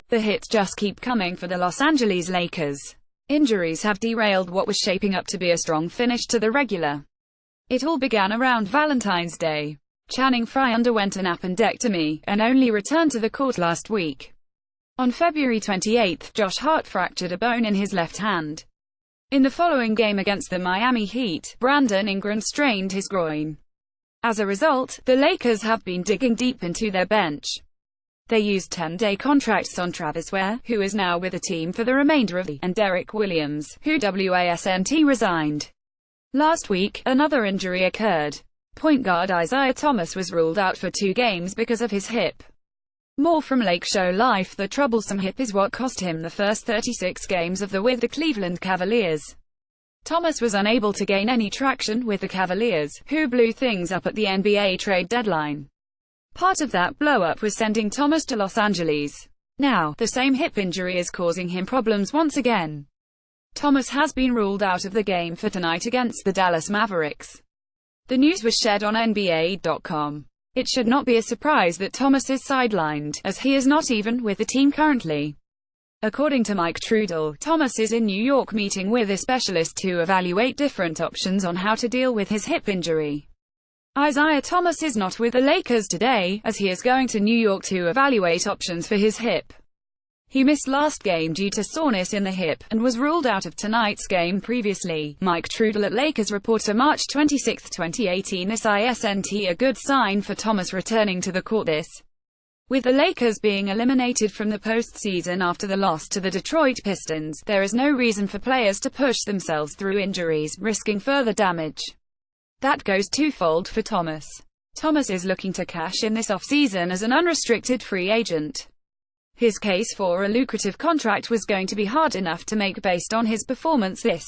The hits just keep coming for the Los Angeles Lakers. Injuries have derailed what was shaping up to be a strong finish to the regular. It all began around Valentine's Day. Channing Frye underwent an appendectomy, and only returned to the court last week. On February 28, Josh Hart fractured a bone in his left hand. In the following game against the Miami Heat, Brandon Ingram strained his groin. As a result, the Lakers have been digging deep into their bench. They used 10-day contracts on Travis Ware, who is now with the team for the remainder of the year, and Derek Williams, who wasn't resigned. Last week, another injury occurred. Point guard Isaiah Thomas was ruled out for 2 games because of his hip. More from Lake Show Life: the troublesome hip is what cost him the first 36 games of the with the Cleveland Cavaliers. Thomas was unable to gain any traction with the Cavaliers, who blew things up at the NBA trade deadline. Part of that blow-up was sending Thomas to Los Angeles. Now, the same hip injury is causing him problems once again. Thomas has been ruled out of the game for tonight against the Dallas Mavericks. The news was shared on NBA.com. It should not be a surprise that Thomas is sidelined, as he is not even with the team currently. According to Mike Trudell, Thomas is in New York meeting with a specialist to evaluate different options on how to deal with his hip injury. Isaiah Thomas is not with the Lakers today, as he is going to New York to evaluate options for his hip. He missed last game due to soreness in the hip, and was ruled out of tonight's game previously. Mike Trudell at Lakers reporter March 26, 2018. This isn't a good sign for Thomas returning to the court this. With the Lakers being eliminated from the postseason after the loss to the Detroit Pistons, there is no reason for players to push themselves through injuries, risking further damage. That goes twofold for Thomas. Thomas is looking to cash in this offseason as an unrestricted free agent. His case for a lucrative contract was going to be hard enough to make based on his performance this.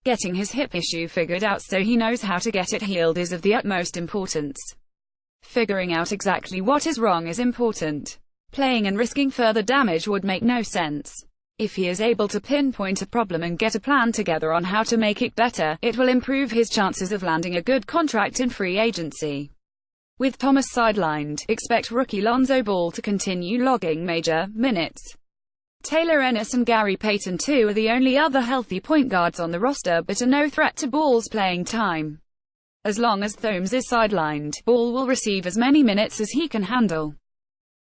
Getting his hip issue figured out so he knows how to get it healed is of the utmost importance. Figuring out exactly what is wrong is important. Playing and risking further damage would make no sense. If he is able to pinpoint a problem and get a plan together on how to make it better, it will improve his chances of landing a good contract in free agency. With Thomas sidelined, expect rookie Lonzo Ball to continue logging major minutes. Taylor Ennis and Gary Payton too are the only other healthy point guards on the roster, but are no threat to Ball's playing time. As long as Thomas is sidelined, Ball will receive as many minutes as he can handle.